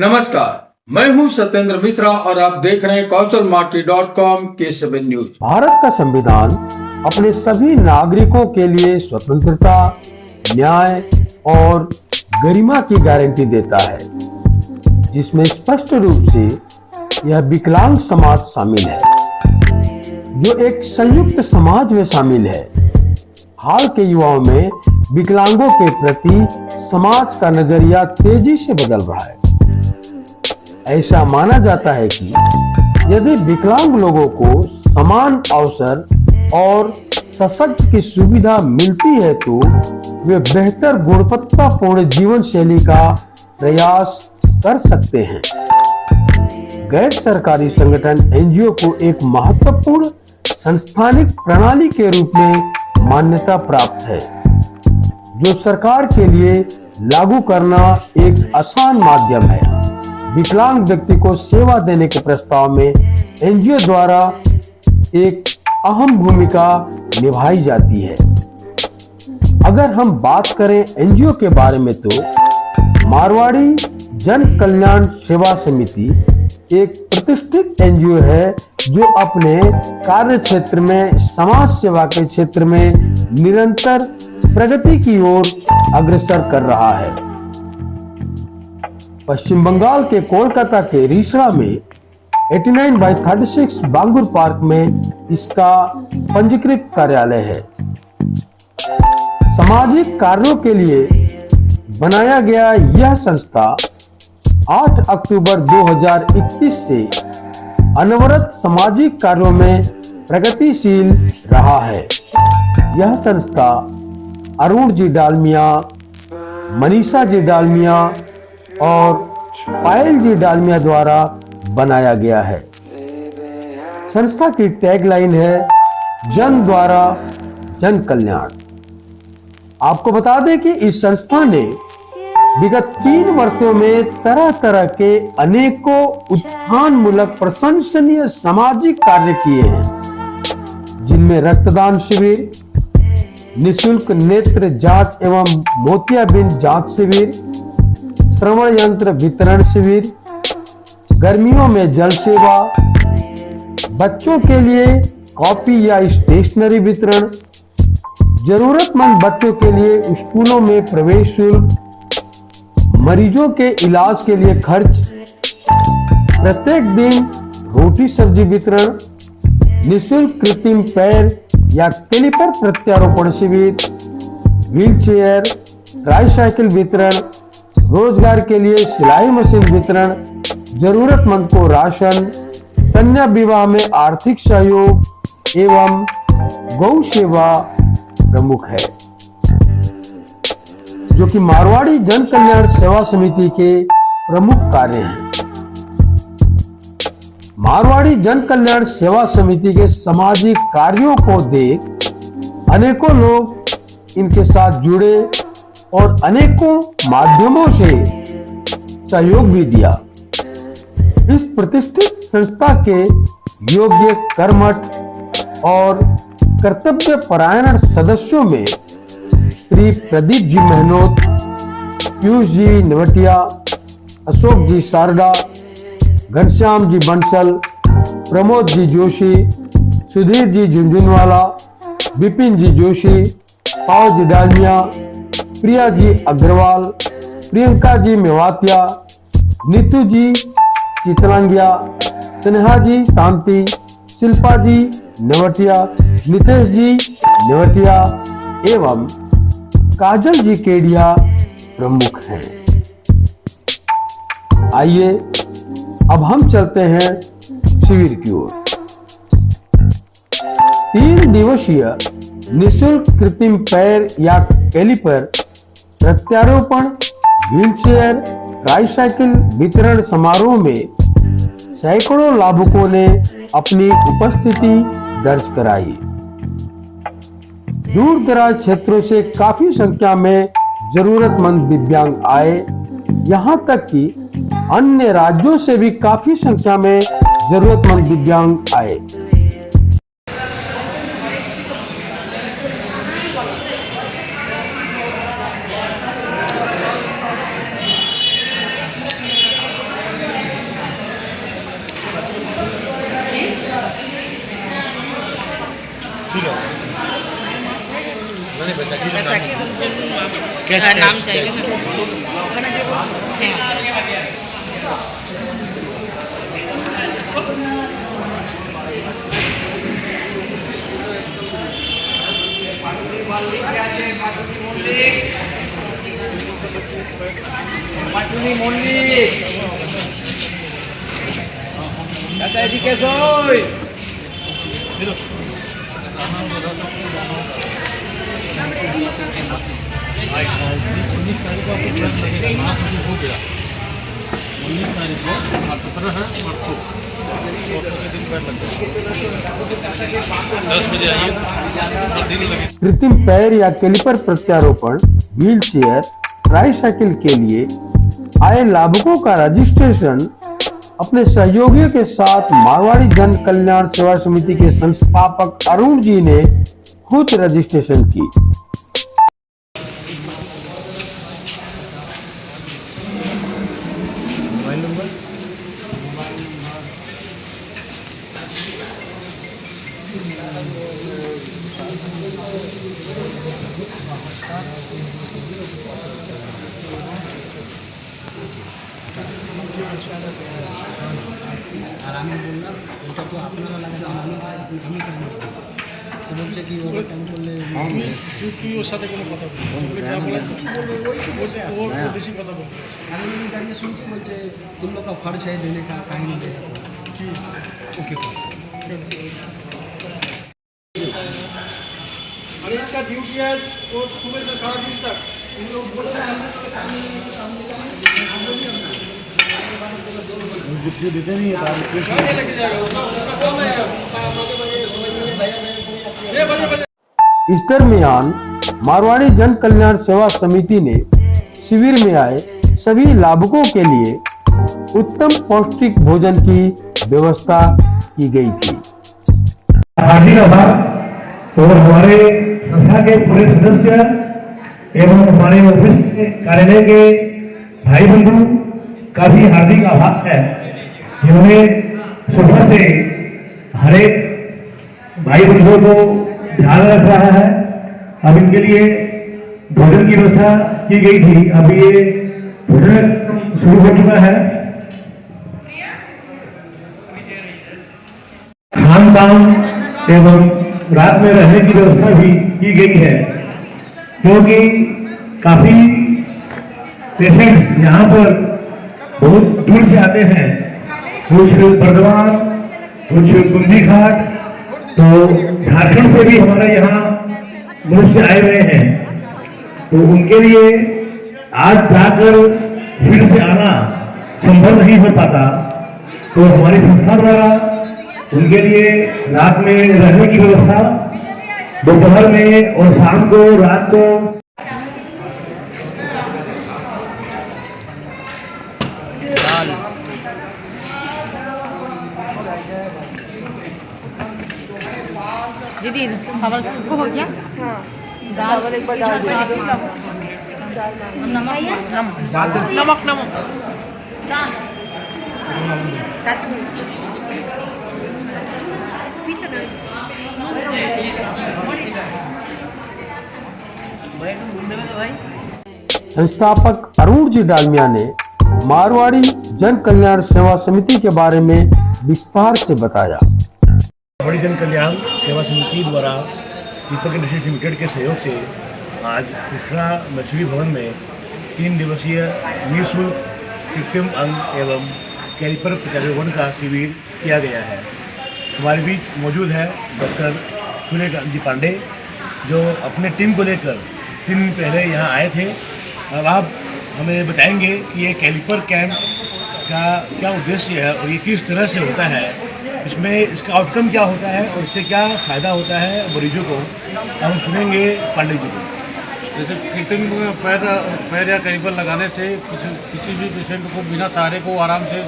नमस्कार, मैं हूं सत्येंद्र मिश्रा और आप देख रहे हैं कौशलमार्टी.com K7 न्यूज। भारत का संविधान अपने सभी नागरिकों के लिए स्वतंत्रता, न्याय और गरिमा की गारंटी देता है, जिसमें स्पष्ट रूप से यह विकलांग समाज शामिल है, जो एक संयुक्त समाज में शामिल है। हाल के युवाओं में विकलांगों के प्रति समाज का नजरिया तेजी से बदल रहा है। ऐसा माना जाता है कि यदि विकलांग लोगों को समान अवसर और सशक्त की सुविधा मिलती है तो वे बेहतर गुणवत्तापूर्ण जीवन शैली का प्रयास कर सकते हैं। गैर सरकारी संगठन एनजीओ को एक महत्वपूर्ण संस्थानिक प्रणाली के रूप में मान्यता प्राप्त है, जो सरकार के लिए लागू करना एक आसान माध्यम है। विकलांग व्यक्ति को सेवा देने के प्रस्ताव में एनजीओ द्वारा एक अहम भूमिका निभाई जाती है। अगर हम बात करें एनजीओ के बारे में तो मारवाड़ी जन कल्याण सेवा समिति एक प्रतिष्ठित एनजीओ है, जो अपने कार्य क्षेत्र में समाज सेवा के क्षेत्र में निरंतर प्रगति की ओर अग्रसर कर रहा है। पश्चिम बंगाल के कोलकाता के रिसड़ा में 89/36 बांगुर पार्क में इसका पंजीकृत कार्यालय है। सामाजिक कार्यों के लिए बनाया गया यह संस्था 8 अक्टूबर 2021 से अनवरत सामाजिक कार्यों में प्रगतिशील रहा है। यह संस्था अरुण जी डालमिया, मनीषा जी डालमिया और पायल जी डालमिया द्वारा बनाया गया है। संस्था की टैगलाइन है, जन द्वारा जन कल्याण। आपको बता दें कि इस संस्था ने विगत 3 वर्षों में तरह तरह के अनेकों उत्थानमूलक प्रशंसनीय सामाजिक कार्य किए हैं, जिनमें रक्तदान शिविर, निःशुल्क नेत्र जांच एवं मोतियाबिंद जांच शिविर, श्रवण यंत्र वितरण शिविर, गर्मियों में जल सेवा, बच्चों के लिए कॉपी या स्टेशनरी वितरण, जरूरतमंद बच्चों के लिए स्कूलों में प्रवेश शुल्क, मरीजों के इलाज के लिए खर्च, प्रत्येक दिन रोटी सब्जी वितरण, निःशुल्क कृत्रिम पैर या कैलिपर प्रत्यारोपण शिविर, व्हीलचेयर, ट्राईसाइकिल वितरण, रोजगार के लिए सिलाई मशीन वितरण, जरूरतमंद को राशन, कन्या विवाह में आर्थिक सहयोग एवं गौ सेवा प्रमुख है, जो कि मारवाड़ी जन कल्याण सेवा समिति के प्रमुख कार्य हैं। मारवाड़ी जन कल्याण सेवा समिति के सामाजिक कार्यों को देख अनेकों लोग इनके साथ जुड़े और अनेकों माध्यमों से सहयोग भी दिया। इस प्रतिष्ठित संस्था के योग्य, कर्मठ और कर्तव्य परायण सदस्यों में श्री प्रदीप जी महनोत, पीयूष जी नवटिया, अशोक जी सारडा, घनश्याम जी बंसल, प्रमोद जी जोशी, सुधीर जी झुंझुनवाला, विपिन जी जोशी, पाव जी डालमिया, प्रिया जी अग्रवाल, प्रियंका जी मेवातिया, नीतू जी चितलांगिया, स्नेहा जी तांती, शिल्पा जी नेवटिया, नितेश जी नेवटिया एवं काजल जी केडिया प्रमुख हैं। आइए अब हम चलते हैं शिविर की ओर। 3 दिवसीय निःशुल्क कृत्रिम पैर या कैलिपर प्रत्यारोपण, व्हीलचेयर, ट्राईसाइकिल वितरण समारोह में सैकड़ों लाभुकों ने अपनी उपस्थिति दर्ज कराई। दूर दराज क्षेत्रों से काफी संख्या में जरूरतमंद दिव्यांग आए, यहाँ तक कि अन्य राज्यों से भी काफी संख्या में जरूरतमंद दिव्यांग आए। नाम चाहिए Matuni Molly. Kata di kesoy. कृत्रिम पैर या कैलिपर प्रत्यारोपण, व्हील चेयर, ट्राईसाइकिल के लिए आए लाभुकों का रजिस्ट्रेशन अपने सहयोगियों के साथ मारवाड़ी जन कल्याण सेवा समिति के संस्थापक अरुण जी ने खुद रजिस्ट्रेशन की। আর আমি বললাম এটা তো আপনারা লাগাচ্ছেন, আমি কেন করবো? তো বলছে কি ওভার টাইম করলে তুই ওর সাথে কোনো কথা বলবি যা বলে ও বেশি কথা বলবি। আমি দাঁড়িয়ে শুনছি, বলছে तुम लोग का फर्ज है देने का, काहे नहीं देगा কি ओके और इसका ड्यूटी है वो सुबह से सारा दिन तक इन लोग बोलते हैं देते नहीं है लेके जाएगा उसका काम है ये बजे इस दरमियान मारवाड़ी जन कल्याण सेवा समिति ने शिविर में आए सभी लाभुकों के लिए उत्तम पौष्टिक भोजन की व्यवस्था की गई थी। हार्दिक आभार और हमारे संस्था के पूरे सदस्य एवं हमारे ऑफिस के कार्यालय के भाई बंधु का भी हार्दिक आभार है, जिन्होंने सुबह से हर एक भाई बंधुओं को ध्यान रख रहा है। अब इनके लिए भोजन की व्यवस्था की गई थी, अब ये भोजन शुरू हो चुका है। खान पान एवं रात में रहने की व्यवस्था भी की गई है, क्योंकि काफी पेशेंट यहाँ पर बहुत दूर से आते हैं, कुछ बर्दवान, कुछ बुंदी घाट, तो झारखंड से भी हमारे यहाँ मनुष्य आए हुए हैं, तो उनके लिए आज जाकर फिर से आना संभव नहीं हो पाता, तो हमारी संस्था द्वारा उनके लिए रात में रहने की व्यवस्था दोपहर में और शाम को रात को दीदी खबर को हो गया। हाँ दाल एक बार डाल दो, नमक नमक नमक दाल संस्थापक अरुण जी डालमिया ने मारवाड़ी जन कल्याण सेवा समिति के बारे में विस्तार से बताया। बड़ी जन कल्याण सेवा समिति द्वारा दीपक इंडस्ट्रीज लिमिटेड के सहयोग से आज कृष्णा मछली भवन में 3 दिवसीय निःशुल्क कृत्रिम अंग एवं कैलिपर प्रत्यारोपण का शिविर किया गया है। हमारे बीच मौजूद है डॉक्टर सूर्यकांत जी पांडे, जो अपने टीम को लेकर 3 दिन पहले यहाँ आए थे। अब आप हमें बताएंगे कि ये कैलिपर कैंप का क्या उद्देश्य है और ये किस तरह से होता है, इसमें इसका आउटकम क्या होता है और इससे क्या फ़ायदा होता है मरीजों को। हम सुनेंगे पांडे जी को। जैसे कृत्रिम पैर या कैलिपर लगाने से किसी भी पेशेंट को बिना सहारे को आराम से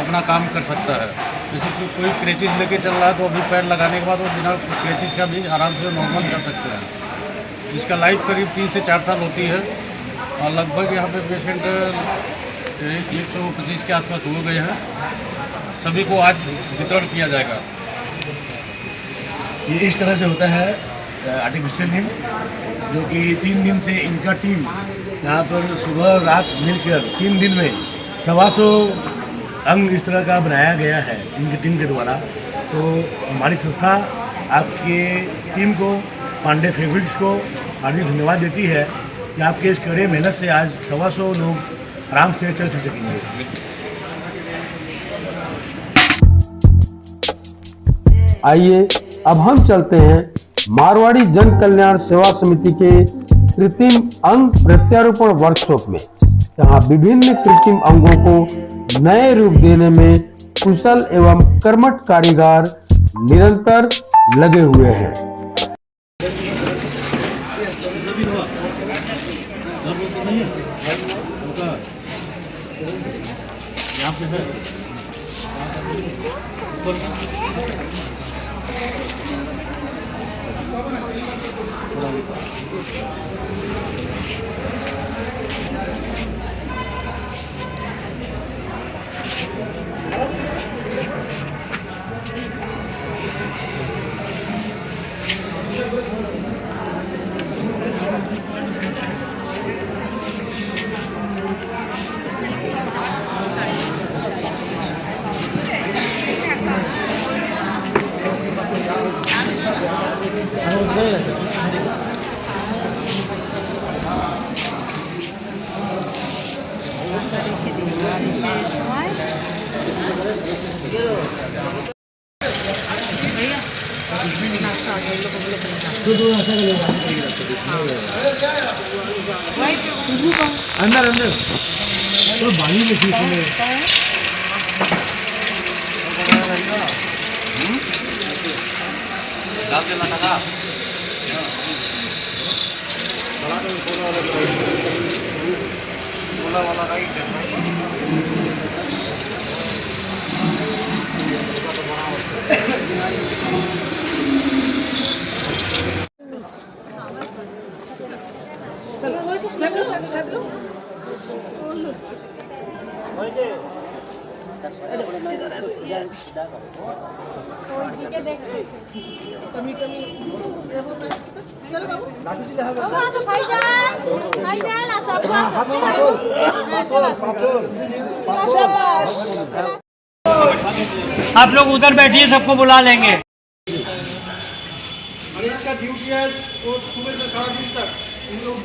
अपना काम कर सकता है। जैसे कि कोई क्रेचिज लेके चल रहा है तो अभी पैर लगाने के बाद वो बिना क्रेचिज का भी आराम से नॉर्मल कर सकते हैं। इसका लाइफ करीब 3 से 4 साल होती है और लगभग यहाँ पे पेशेंट 125 के आसपास हो गए हैं। सभी को आज वितरण किया जाएगा। ये इस तरह से होता है आर्टिफिशियल लिम्ब, जो कि 3 दिन से इनका टीम यहाँ पर सुबह रात मिलकर 3 दिन में 125 अंग इस तरह का बनाया गया है इनकी टीम के द्वारा। तो हमारी संस्था आपके टीम को, पांडे फैब्रिक्स को हार्दिक धन्यवाद देती है कि आपके इस कड़े मेहनत से आज 125 लोग आराम से चल सकेंगे। आइए अब हम चलते हैं मारवाड़ी जन कल्याण सेवा समिति के कृत्रिम अंग प्रत्यारोपण वर्कशॉप में, जहां विभिन्न कृत्रिम अंगों को नए रूप देने में कुशल एवं कर्मठ कारीगर निरंतर लगे हुए हैं। अंदर अंदर तो बाली में ठीक है। आप लोग उधर बैठिए, सबको बुला लेंगे। इसका ड्यूटी है सुबह से 20:30 तक। इन लोग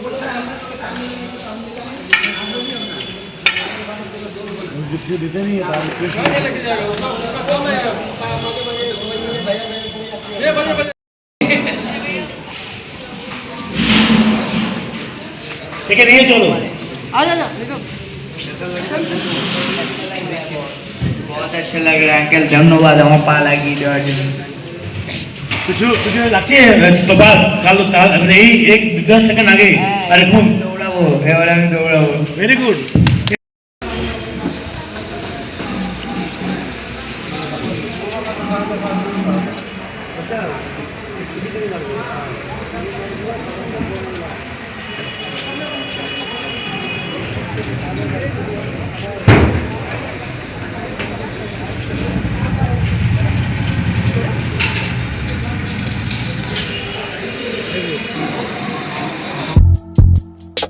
देते नहीं है लेके जाएगा उसका काम है। 6 बजे ठीक है, नहीं चलो आ जा। बहुत अच्छा लग रहा है अंकल, धन्यवाद। हम पाला की कुछ लगती है बाबा काल नहीं 1-10 सेकंड आगे। अरे घूम दौड़ा वो दौड़ा वो। Very good.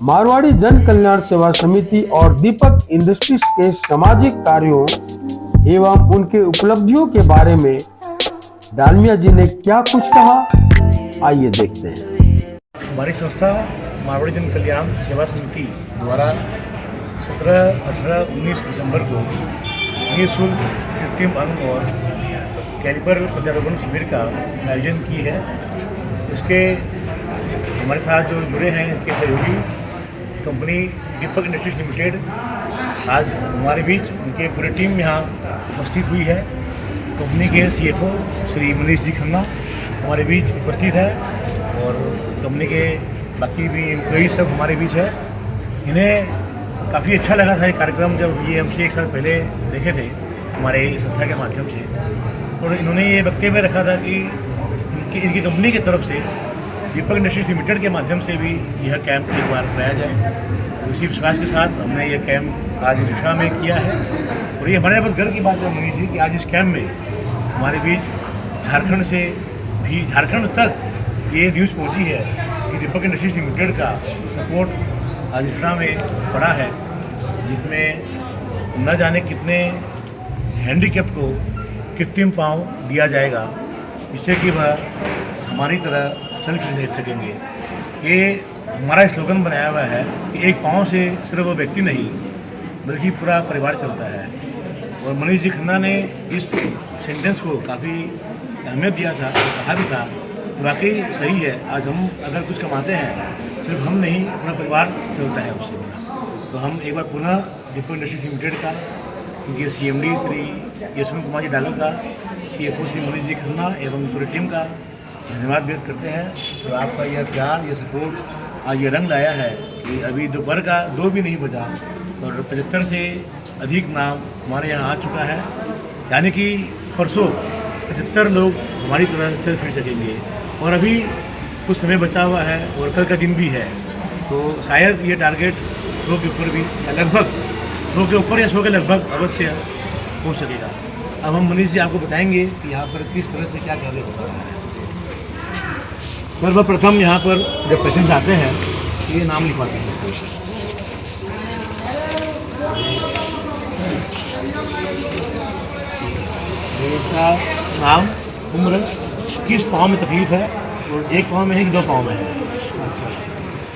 मारवाड़ी जन कल्याण सेवा समिति और दीपक इंडस्ट्रीज के सामाजिक कार्यों एवं उनके उपलब्धियों के बारे में डालमिया जी ने क्या कुछ कहा, आइए देखते हैं। हमारी संस्था मारवाड़ी जन कल्याण सेवा समिति द्वारा 17, 18, 19 दिसंबर को निःशुल्क कृत्रिम अंग और कैलिपर प्रत्यारोपण शिविर का आयोजन की है। इसके हमारे साथ जो जुड़े हैं इनके सहयोगी कंपनी दीपक इंडस्ट्रीज लिमिटेड आज हमारे बीच, उनके पूरी टीम यहाँ उपस्थित हुई है। कंपनी के CFO श्री मनीष जी खन्ना हमारे बीच उपस्थित है और कंपनी के बाकी भी एम्प्लॉई सब हमारे बीच है। इन्हें काफ़ी अच्छा लगा था ये कार्यक्रम, जब ये हमसे 1 साल पहले देखे थे हमारे संस्था के माध्यम से। और इन्होंने ये वक्तव्य रखा था कि इनकी कंपनी की तरफ से दीपक इंडस्ट्रीज लिमिटेड के माध्यम से भी यह कैंप एक बार कराया जाए। तो इसी विश्वास के साथ हमने ये कैंप आज दिशा में किया है। और ये हमारे बहुत गर्व की बात है मनीष जी कि आज इस कैंप में हमारे बीच झारखंड तक ये न्यूज़ पहुंची है कि दीपक इंडस्ट्रीज लिमिटेड का सपोर्ट आज इतना में पड़ा है, जिसमें न जाने कितने हैंडीकैप को कृत्रिम पाँव दिया जाएगा, जिससे कि वह हमारी तरह चल फिर सकेंगे। ये हमारा स्लोगन बनाया हुआ है कि एक पाँव से सिर्फ वो व्यक्ति नहीं बल्कि पूरा परिवार चलता है। और मनीष जी खन्ना ने इस सेंटेंस को काफ़ी अहमियत दिया था और कहा भी था, वाकई सही है। आज हम अगर कुछ कमाते हैं, सिर्फ हम नहीं, पूरा परिवार चलता है उससे बिना। तो हम एक बार पुनः डिपो इंडस्ट्रीज लिमिटेड का, उनके CMD श्री यशवंत कुमार जी डागर का, CFO श्री मनीष जी खन्ना एवं पूरी टीम का धन्यवाद व्यक्त करते हैं। तो आपका यह प्यार, यह सपोर्ट आज ये रंग लाया है कि अभी दोपहर का 2 भी नहीं बजा और 75 से अधिक नाम हमारे यहाँ आ चुका है। यानी कि परसों 75 लोग हमारी तरह चल फिर सकेंगे। और अभी कुछ समय बचा हुआ है और कल का दिन भी है, तो शायद ये टारगेट 100 के ऊपर भी, लगभग 100 के ऊपर या 100 के लगभग अवश्य हो सकेगा। अब हम मनीष जी आपको बताएंगे कि यहाँ पर किस तरह से क्या कार्य होता है। सर्वप्रथम यहाँ पर जब पेशेंट आते हैं तो ये नाम लिखवाते हैं। इसका नाम, उम्र, किस पाँव में तकलीफ है और एक पाँव में है कि 2 पाँव में है।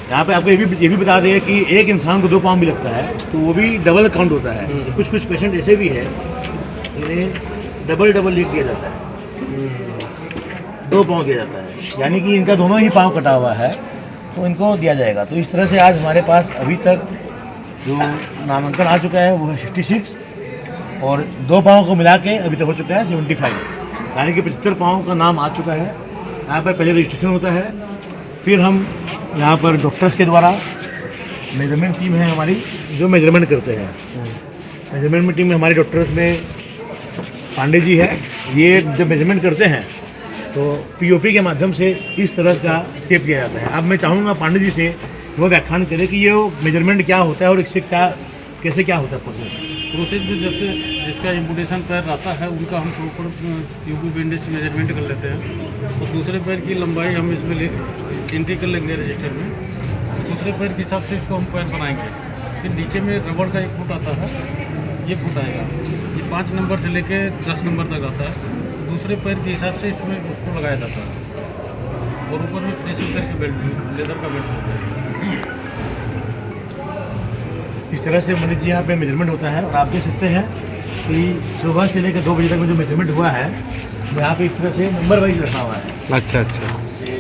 यहाँ पे आपको ये भी बता दें कि एक इंसान को 2 पाँव भी लगता है तो वो भी डबल काउंट होता है। कुछ पेशेंट ऐसे भी है इन्हें डबल लिख दिया जाता है, 2 पाँव दिया जाता है, यानी कि इनका दोनों ही पाँव कटा हुआ है तो इनको दिया जाएगा। तो इस तरह से आज हमारे पास अभी तक जो नामांकन आ चुका है वो है 66 और 2 पाँव को मिला के अभी तक हो चुका है 75, यानी कि 75 पाँव का नाम आ चुका है। यहाँ पर पहले रजिस्ट्रेशन होता है, फिर हम यहाँ पर डॉक्टर्स के द्वारा, मेजरमेंट टीम है हमारी जो मेजरमेंट करते हैं। मेजरमेंट टीम में हमारे डॉक्टर्स में पांडे जी है, ये जब मेजरमेंट करते हैं तो POP के माध्यम से इस तरह का शेप किया जाता है। अब मैं चाहूँगा पांडे जी से वो व्याख्यान करें कि ये मेजरमेंट क्या होता है और इससे कैसे क्या होता है प्रोसेस में। जब से जिसका इम्पुटेशन पैर रहता है उनका हम प्रॉपर UV बैंडेज से मेजरमेंट कर लेते हैं और दूसरे पैर की लंबाई हम इसमें एंट्री कर लेंगे रजिस्टर में। दूसरे पैर के हिसाब से इसको हम पैर बनाएंगे। फिर नीचे में रबड़ का 1 फुट आता है, ये फुट आएगा, ये 5 नंबर से लेके 10 नंबर तक आता है। दूसरे पैर के हिसाब से इसमें उसको लगाया जाता है और ऊपर में फिनिशिंग करके बेल्ट, लेदर का बेल्ट होता है। इस तरह से मनीष जी यहाँ पे मेजरमेंट होता है और आप देख सकते हैं कि सुबह से लेकर 2 बजे तक में जो मेजरमेंट हुआ है वो यहाँ पे इस तरह से नंबर वाइज रखा हुआ है। अच्छा,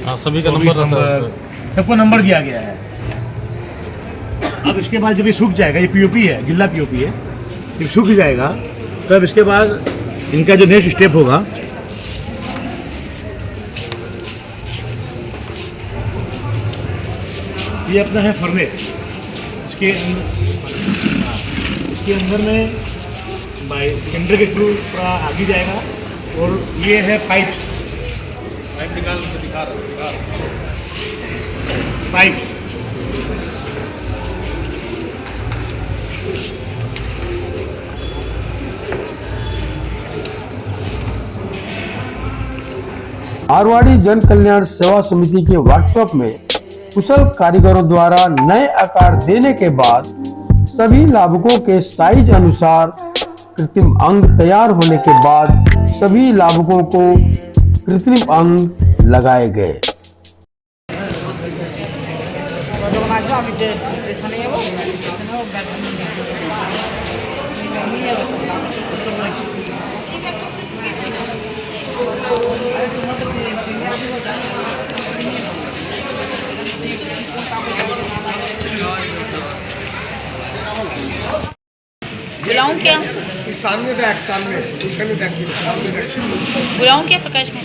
हाँ, सभी का नंबर, सबको नंबर दिया गया है। अब इसके बाद जब ये सूख जाएगा, ये POP है, गिल्ला POP है, जब सूख जाएगा तब इसके बाद इनका जो नेक्स्ट स्टेप होगा, ये अपना है फर्नेस। इसके अंदर में बाई सेंटर के थ्रू पूरा आगे जाएगा और ये है पाइप निकाल दिखा रहा पाइप। मारवाड़ी जन कल्याण सेवा समिति के वर्कशॉप में कुशल कारीगरों द्वारा नए आकार देने के बाद सभी लाभुकों के साइज अनुसार कृत्रिम अंग तैयार होने के बाद सभी लाभुकों को कृत्रिम अंग लगाए गए। बुलाऊं क्या? बुलाऊं क्या प्रकाश में?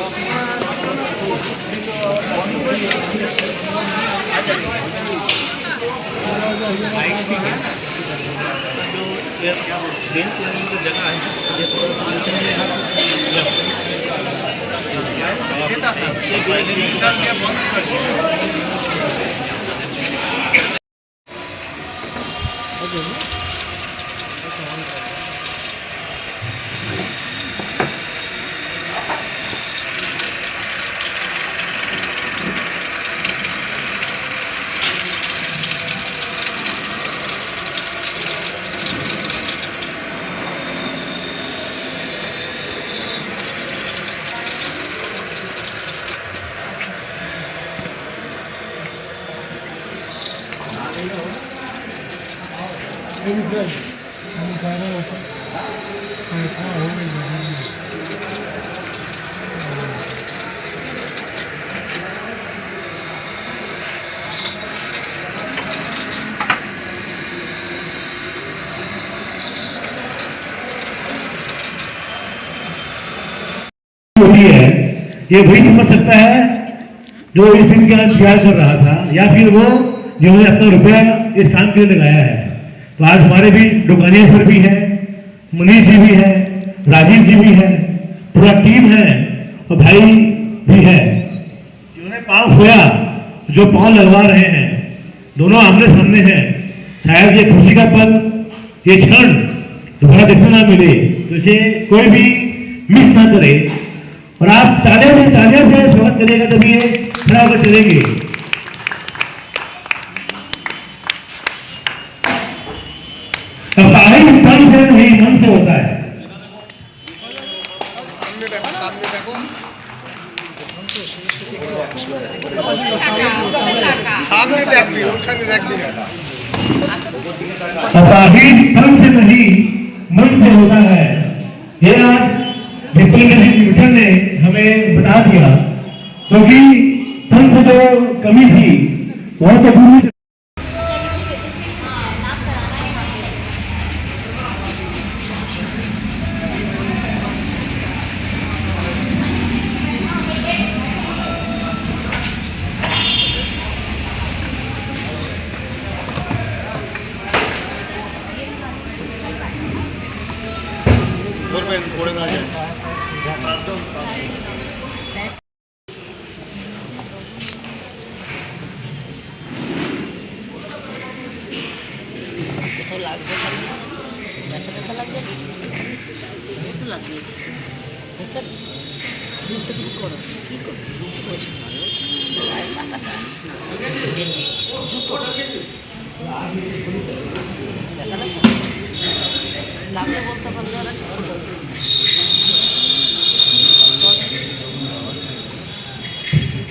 होती है, ये वही समझ सकता है जो इस दिन का इंतजार कर रहा था, या फिर वो जिन्होंने अपना रुपया इस काम के लिए लगाया है। तो आज हमारे भी दुकानिया सर भी है, मनीष जी भी है, राजीव जी भी है, पूरा टीम है और भाई भी है जिन्होंने पाँव खोया, जो पाँव लगवा रहे हैं, दोनों आमने सामने हैं। शायद ये खुशी का पल, ये क्षण दोबारा देखने ना मिले, तो इसे कोई भी मिस ना करे। और आप तालियां से स्वागत करेगा तभी ये खड़ा होकर चलेंगे। तारीफ तन से नहीं, मन से होता है। तारीफ तन से नहीं, मन से होता है। ये आज लिमिटेड ने हमें बता दिया, क्योंकि तन से जो कमी थी वह तो पूरी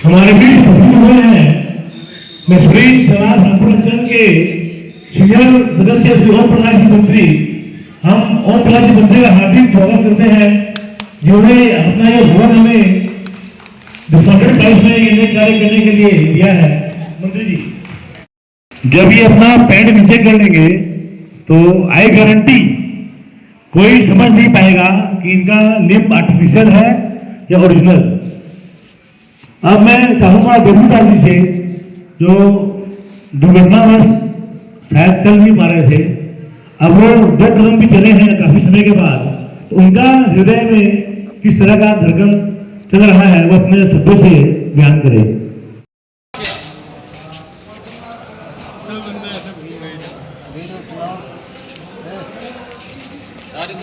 हमारे बीच उपस्थित हुए हैं मैथुरीन समाज संपूर्ण के सीनियर सदस्य श्री ओम प्रकाश जी मंत्री। हम ओम प्रकाश जी मंत्री का हार्दिक स्वागत करते हैं, जिन्होंने अपना ये भवन हमें डिस्काउंटेड प्राइस में ये कार्य करने के लिए दिया है। मंत्री जी, जब ये अपना पैंट नीचे कर लेंगे तो आई गारंटी कोई समझ नहीं पाएगा कि इनका लिप आर्टिफिशियल है या ओरिजिनल। अब मैं चाहूंगा देवता जी से, जो दुर्घटनावश शायद चल नहीं पा रहे थे, अब वो 2 कदम भी चले हैं काफी समय के बाद, तो उनका हृदय में किस तरह का धड़कन चल रहा है वो अपने शब्दों से बयान करें।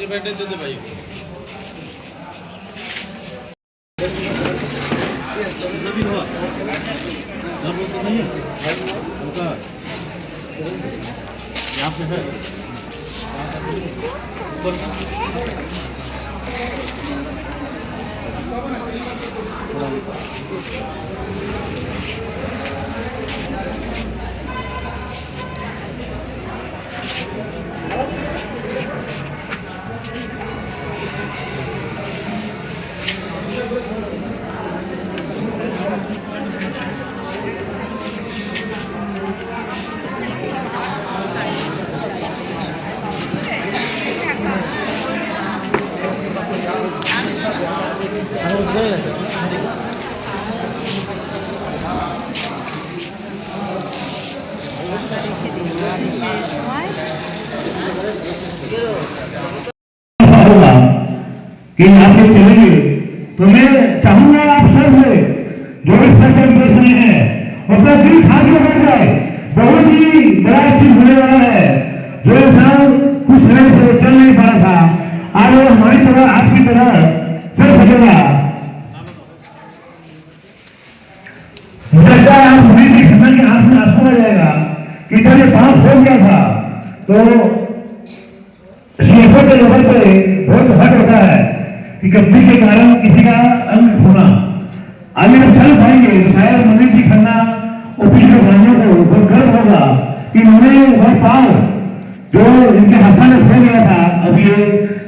बैठे दे भाई। यहाँ पे है होगा कि आप लोग चलेंगे तो मैं चाहूंगा आप सब से जो भी फैसल देख रहे हैं अपना दिल खाली बैठ जाए। बहुत ही बड़ा चीज होने वाला है। जो इंसान कुछ समय से चल नहीं पा रहा था आज वो हमारी तरह आपकी तरह चल सकेगा। मुझे लगता है आप सभी की घटना की आंख में आंसू आ जाएगा कि जब ये पास हो गया था तो सीएफओ के लेवल पे बहुत हट होता है कि गलती के कारण किसी का अंग खोना। आगे जब चल पाएंगे शायद मंदिर जी खन्ना और पिछले भाइयों को बहुत गर्व होगा कि उन्होंने वह पाव जो इनके हादसा में खो गया था अब ये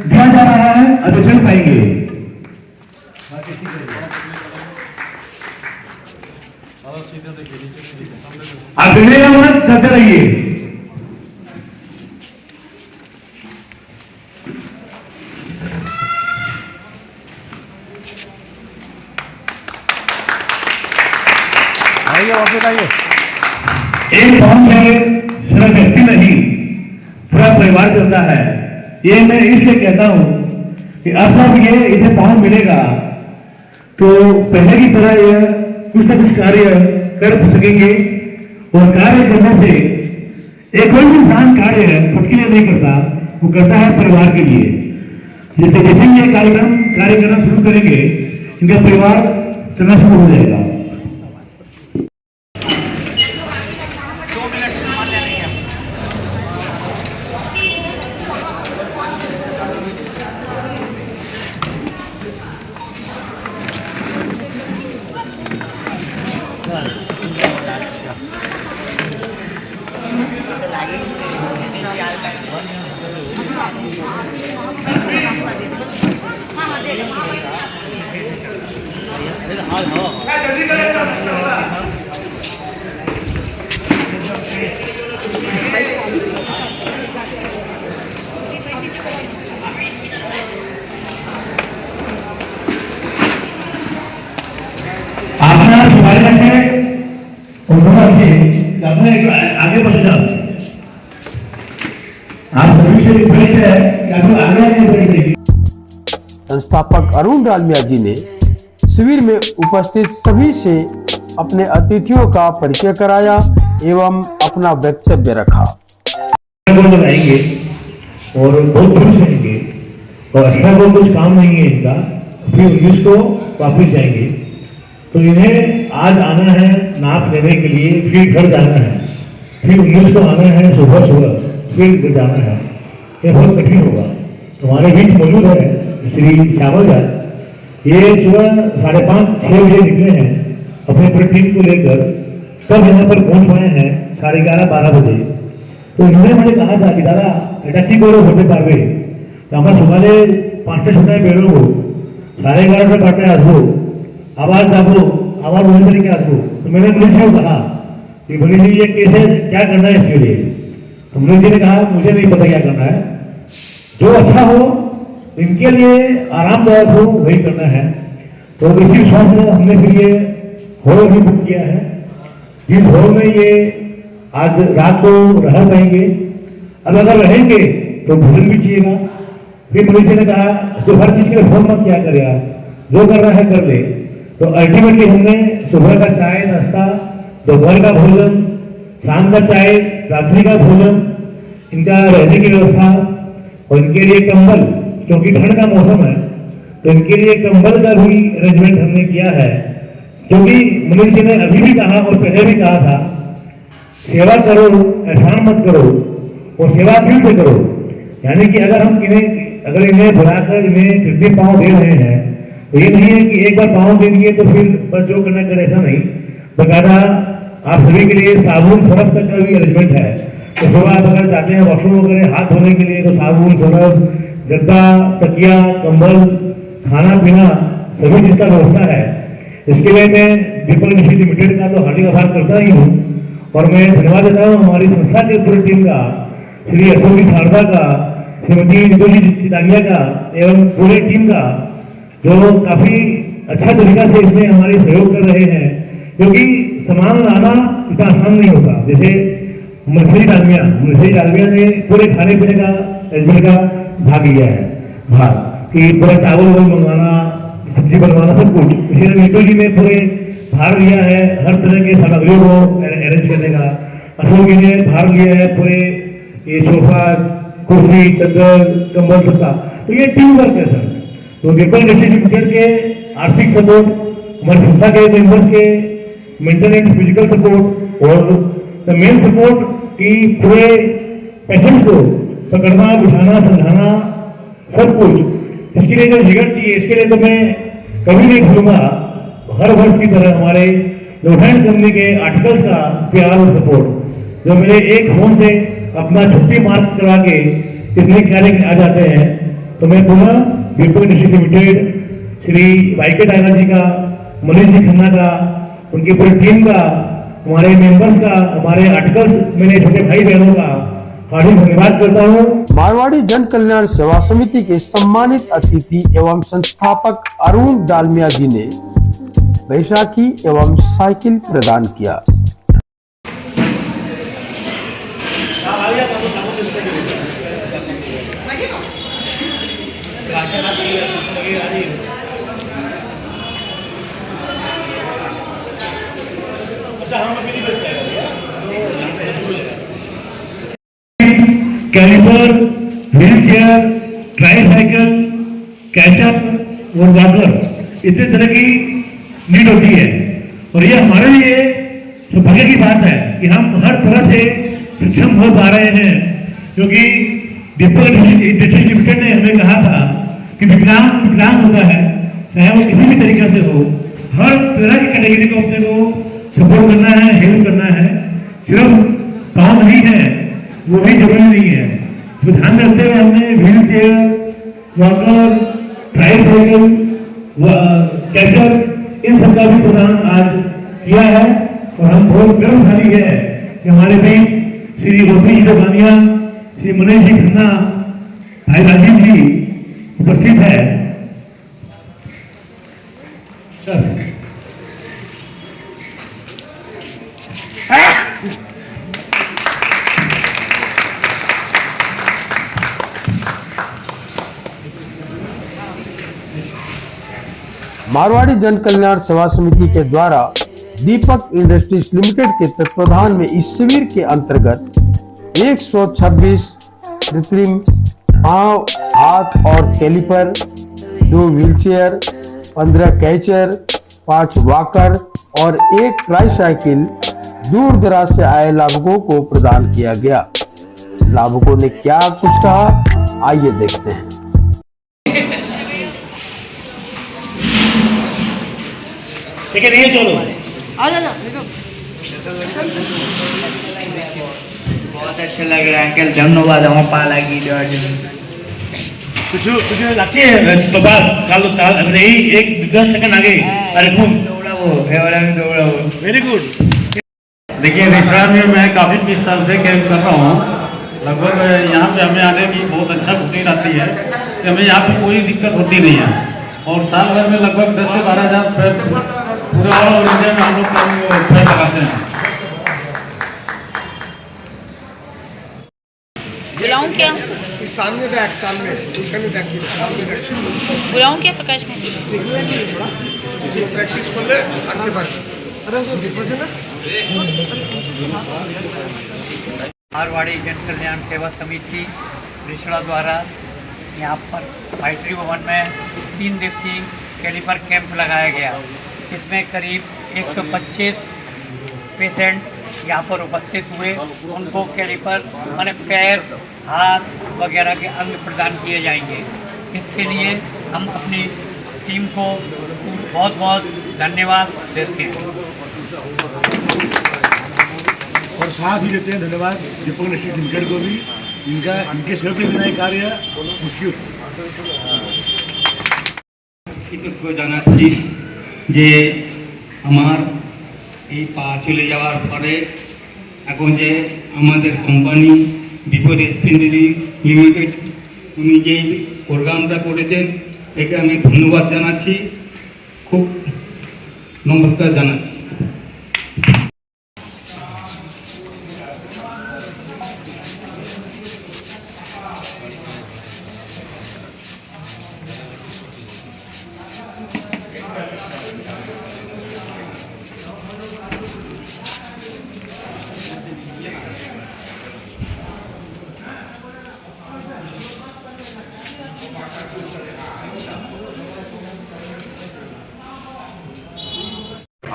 दिया जा रहा है, अब चल पाएंगे। आप मत करते रहिए। आइए वापस आइए। एक पाँव से सिर्फ व्यक्ति नहीं पूरा परिवार चलता है। ये मैं इसलिए कहता हूँ कि अब जब ये इसे पाँव मिलेगा तो पहले की तरह ये कुछ न कुछ कार्य कर सकेंगे। और कार्य करने से एक कोई भी इंसान कार्य खुद के लिए नहीं करता, वो करता है परिवार के लिए। जैसे जैसे ये कार्यक्रम कार्य करना शुरू करेंगे इनका परिवार चलना शुरू हो जाएगा। आपने सवाल रखे आपने आगे बढ़ जाओ। आप सभी से रिक्वेस्ट है कि आप लोग आगे बढ़िए। संस्थापक अरुण डालमिया जी ने शिविर में उपस्थित सभी से अपने अतिथियों का परिचय कराया एवं अपना वक्तव्य रखा। लगाएंगे और बहुत खुश रहेंगे और अच्छा को कुछ काम नहीं है इनका, फिर 19 को वापस जाएंगे। तो इन्हें आज आना है नाप लेने के लिए, फिर घर जाना है, फिर 19 को आना है सुबह सुबह, फिर जाना है। ये बहुत कठिन होगा। हमारे बीच मौजूद है श्री श्यामल जी। ये सुबह 5:30-6 बजे निकले हैं अपने पूरी टीम को लेकर, तब यहाँ पर पहुँच पाए हैं 11:30-12 बजे। तो इन्होंने मुझे कहा था कि दादा এটা কি করে হতে পারবে, আমরা সকালে 5টায় বেরোবো, 11:30 বারটায় আসবো, आवाज जाबो आवाज वही तरीके आसो। तो मैंने मुनीष जी को कहा कि मुनीष जी ये कैसे क्या करना है इसके लिए। तो मुनीष जी ने कहा मुझे नहीं पता क्या करना है, जो अच्छा हो इनके लिए आरामदायक हो वही करना है। तो इसी विश्वास में हमने फिर ये हॉल भी बुक किया है। जिस हॉल में ये आज रात को रह पाएंगे। अब अगर रहेंगे तो भोजन भी चाहिएगा। फिर मुनीष जी ने कहा तो हर चीज के लिए फोन मत किया कर यार, जो करना है कर ले। तो अल्टीमेटली हमने सुबह का चाय नाश्ता, दोपहर का भोजन, शाम का चाय, रात्रि का भोजन, इनका रहने की व्यवस्था और इनके लिए कंबल, क्योंकि ठंड का मौसम है तो इनके लिए कंबल का भी अरेंजमेंट हमने किया है। क्योंकि मुनीष जी ने अभी भी कहा और पहले भी कहा था सेवा करो एहसान मत करो और सेवा दिल से करो। यानी कि अगर हम इन्हें बुलाकर इन्हें कृत्रिम पाँव दे रहे हैं तो ये नहीं है कि एक बार पाँव दे दिए तो फिर बस जो करना करे, ऐसा नहीं। बकायदा आप सभी के लिए साबुन सरफ तक का भी अरेंजमेंट है। तो सुबह आप अगर चाहते हैं वॉशरूम वगैरह हाथ धोने के लिए तो साबुन सरफ, गद्दा, तकिया, कंबल, खाना पीना सभी चीज का व्यवस्था है। इसके लिए मैं दीपक निशी लिमिटेड का तो हार्दिक आभार करता ही हूँ और मैं धन्यवाद देता हूँ हमारी संस्था की पूरी टीम का, श्री अशोक जी शारदा का, श्रीमती निधि चितानिया का एवं पूरी टीम का, जो काफी अच्छा तरीका से इसमें हमारे सहयोग कर रहे हैं, क्योंकि सामान लाना इतना आसान नहीं होता। जैसे मछली डालमिया ने पूरे खाने पीने का अरेंजमेंट का भाग लिया है, भाग कि पूरा चावल मंगवाना, सब्जी बनवाना, सब कुछ। इसी तरह मीटू जी ने पूरे भाग लिया है हर तरह के सामग्रियों को अरेंज करने का। अशोक जी ने भाग लिया है पूरे ये सोफा, कुर्सी, चद्दर, कंबल सबका। तो ये टीम वर्क है सर। तो दीपक इंस्टीट्यूट के आर्थिक सपोर्ट, हमारी संस्था के मेंबर्स के मेंटेनेंस, फिजिकल सपोर्ट और द मेन सपोर्ट कि पूरे पेशेंट को पकड़ना, बिठाना, समझाना, सब कुछ। इसके लिए जो जिगर चाहिए, इसके लिए तो मैं कभी नहीं भूलूंगा हर वर्ष की तरह हमारे लोहैंड कंपनी के आर्टिकल्स का प्यार और सपोर्ट। जो मेरे एक फोन से अपना छुट्टी मार्क करा के इतने कार्य आ जाते हैं, तो मैं पुनः दीपक इंडस्ट्रीज लिमिटेड, श्री वाईके टाइगर जी का, मनीष जी खन्ना का, उनकी पूरी टीम का, हमारे मेंबर्स का, हमारे आर्टिकल्स मेरे छोटे भाई बहनों का हार्दिक धन्यवाद करता हूँ। मारवाड़ी जन कल्याण सेवा समिति के सम्मानित अतिथि एवं संस्थापक अरुण डालमिया जी ने बैसाखी एवं साइकिल प्रदान किया। कैलिपर, व्हील चेयर, ट्राईसाइकिल, कैचअप और वॉकर, इतने तरह की नीड होती है। और ये हमारे लिए सौभाग्य की बात है कि हम हर तरह से सक्षम हो पा रहे हैं, क्योंकि दीपक इंडस्ट्रीज लिमिटेड ने हमें कहा था कि विकलांग होता है, चाहे वो किसी भी तरीके से हो, हर तरह की कैटेगरी को अपने को सपोर्ट करना है, हेल्प करना है। सिर्फ पाँव नहीं है वो भी जरूरी नहीं है। तो ध्यान रखते हुए हमने व्हील चेयर, वॉकर, ट्राईसाइकिल, कैचअप, इन सबका भी प्रदान आज किया है। और हम बहुत गर्वशाली है कि हमारे बीच श्री गोपी जी दबानिया, श्री मनीष जी खन्ना, भाई राजीव जी उपस्थित है। सर मारवाड़ी जन कल्याण सेवा समिति के द्वारा दीपक इंडस्ट्रीज लिमिटेड के तत्वाधान में इस शिविर के अंतर्गत 126 कृत्रिम पांव, हाथ और कैलिपर, 2 व्हीलचेयर, 15 कैचर, 5 वॉकर और 1 ट्राईसाइकिल दूर दराज से आए लाभुकों को प्रदान किया गया। लाभुकों ने क्या कुछ कहा, आइए देखते हैं। ठीक है, नहीं चलो। बहुत अच्छा लग रहा है अंकल, धन्यवाद। हम पाला की कुछ लगती है बाबा, काल नहीं, एक 10 सेकंड आगे। अरे घूम दौड़ा वो वेरी गुड। देखिए, रिश्ता में मैं काफ़ी 20 साल से कैंप कर रहा हूँ। लगभग यहाँ पे हमें आने की बहुत अच्छा बुकिंग आती है कि हमें यहाँ पे कोई दिक्कत होती नहीं है। और साल भर में लगभग 10 से 12 हज़ार पैर पूरे ऑल ओवर इंडिया में हम लोग पैर लगाते हैं। बुलाऊं क्या? बुलाऊं क्या प्रकाश में? मारवाड़ी जन कल्याण सेवा समिति रिसड़ा द्वारा यहाँ पर गायत्री भवन में 3 दिवसीय कैलिपर कैंप लगाया गया। इसमें करीब 125 पेशेंट यहाँ पर उपस्थित हुए। उनको कैलिपर माने पैर, हाथ वगैरह के अंग प्रदान किए जाएंगे। इसके लिए हम अपनी टीम को बहुत बहुत धन्यवाद देते हैं और साथ ही देते हैं धन्यवाद दीपक इंडस्ट्रीज लिमिटेड को भी, इनके सहयोग के बिना ये कार्य मुश्किल জানাচ্ছি যে আমার এই পা চলে যাওয়ার পরে এখন যে আমাদের কোম্পানি দীপক ইন্ডাস্ট্রিজ লিমিটেড উনি যেই প্রোগ্রামটা করেছেন একে আমি ধন্যবাদ জানাচ্ছি। খুব নমস্কার জানাচ্ছি।